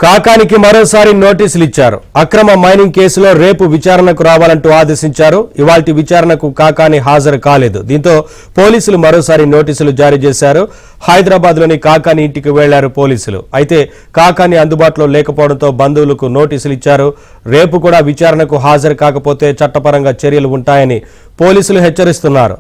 కాకానికి మరోసారి నోటీసులు ఇచ్చారు. అక్రమ మైనింగ్ కేసులో రేపు విచారణకు రావాలంటూ ఆదేశించారు. ఇవాల్టి విచారణకు కాకాని హాజరు కాలేదు. దీంతో పోలీసులు మరోసారి నోటీసులు జారీ చేశారు. హైదరాబాద్లోని కాకాని ఇంటికి వెళ్లారు పోలీసులు. అయితే కాకాని అందుబాటులో లేకపోవడంతో బంధువులకు నోటీసులు ఇచ్చారు. రేపు కూడా విచారణకు హాజరు కాకపోతే చట్టపరంగా చర్యలు ఉంటాయని పోలీసులు హెచ్చరిస్తున్నారు.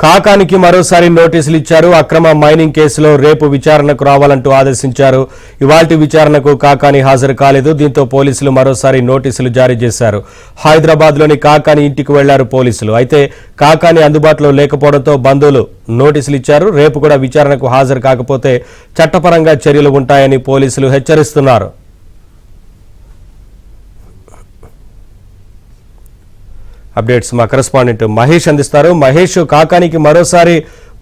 కాకానికి మరోసారి నోటీసులు ఇచ్చారు. అక్రమ మైనింగ్ కేసులో రేపు విచారణకు రావాలంటూ ఆదేశించారు. ఇవాల్టి విచారణకు కాకాని హాజరు కాలేదు. దీంతో పోలీసులు మరోసారి నోటీసులు జారీ చేశారు. హైదరాబాద్లోని కాకాని ఇంటికి వెళ్లారు పోలీసులు. అయితే కాకాని అందుబాటులో లేకపోవడంతో బంధువులు నోటీసులు ఇచ్చారు. రేపు కూడా విచారణకు హాజరు కాకపోతే చట్టపరంగా చర్యలు ఉంటాయని పోలీసులు హెచ్చరిస్తున్నారు. అప్డేట్స్ మా కరెస్పాండెంట్ మహేష్ అందిస్తారు. మహేష్, కాకానికి మరోసారి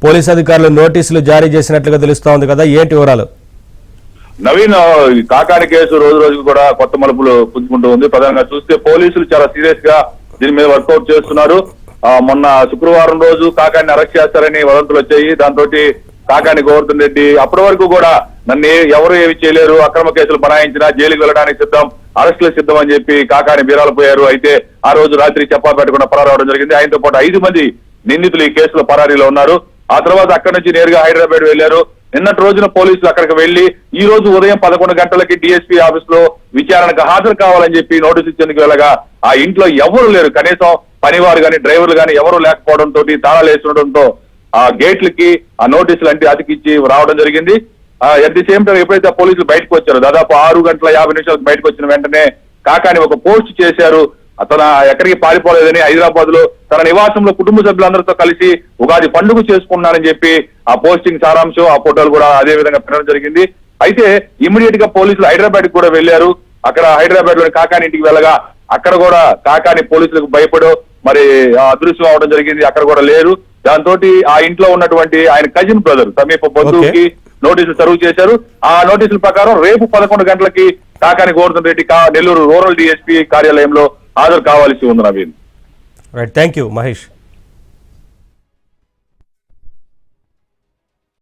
పోలీస్ అధికారులు నోటీసులు జారీ చేసినట్లుగా తెలుస్తోంది కదా, ఏంటి వివరాలు? నవీన్, కాకాని కేసు రోజు రోజుకు కూడా కొత్త మలుపులు పుంజుకుంటూ ఉంది. ప్రధానంగా చూస్తే పోలీసులు చాలా సీరియస్ గా దీని మీద వర్కౌట్ చేస్తున్నారు. మొన్న శుక్రవారం రోజు కాకాని అరెస్ట్ చేస్తారని వదంతులు వచ్చాయి. దాంతో కాకాని గోవర్ధన్ రెడ్డి అప్పటి వరకు కూడా నన్ను ఎవరు ఏమి చేయలేరు, అక్రమ కేసులు బనాయించినా జైలుకి వెళ్ళడానికి సిద్ధం, అరెస్టులు సిద్ధం అని చెప్పి కాకాని బీరాలు పోయారు. అయితే ఆ రోజు రాత్రి చెప్పా పెట్టకుండా పరారవడం జరిగింది. ఆయనతో పాటు 5 మంది నిందితులు ఈ కేసులో పరారీలో ఉన్నారు. ఆ తర్వాత అక్కడి నుంచి నేరుగా హైదరాబాద్ వెళ్లారు. నిన్నటి రోజున పోలీసులు అక్కడికి వెళ్లి ఈ రోజు ఉదయం 11 గంటలకి డిఎస్పీ ఆఫీస్ లో విచారణకు హాజరు కావాలని చెప్పి నోటీసు ఇచ్చేందుకు వెళ్ళగా ఆ ఇంట్లో ఎవరు లేరు. కనీసం పనివారు గాని డ్రైవర్లు గాని ఎవరు లేకపోవడంతో తాళాలు వేస్తుండటంతో ఆ గేట్లకి ఆ నోటీసులు అంటే అతికిచ్చి రావడం జరిగింది. ఎట్ ది సేమ్ టైం ఎప్పుడైతే పోలీసులు బయటకు వచ్చారో దాదాపు 6:50 బయటకు వచ్చిన వెంటనే కాకాని ఒక పోస్ట్ చేశారు. తన ఎక్కడికి పారిపోలేదని హైదరాబాద్ లో తన నివాసంలో కుటుంబ సభ్యులందరితో కలిసి ఉగాది పండుగ చేసుకున్నానని చెప్పి ఆ పోస్టింగ్ సారాంశం, ఆ ఫోటోలు కూడా అదే విధంగా పెట్టడం జరిగింది. అయితే ఇమ్మీడియట్ గా పోలీసులు హైదరాబాద్ కూడా వెళ్లారు. అక్కడ హైదరాబాద్ లోని కాకాని ఇంటికి వెళ్ళగా అక్కడ కూడా కాకాని పోలీసులకు భయపడో మరి అదృశ్యం అవడం జరిగింది. అక్కడ కూడా లేరు. దాంతో ఆ ఇంట్లో ఉన్నటువంటి ఆయన కజిన్ బ్రదర్ సమీప బంధువుకి నోటీసులు సర్వ్ చేశారు. ఆ నోటీసుల ప్రకారం రేపు 11 గంటలకి కాకాని గోవర్ధన్ రెడ్డి నెల్లూరు రూరల్ డిఎస్పీ కార్యాలయంలో హాజరు కావాల్సి ఉంది. Naveen, thank you Mahesh.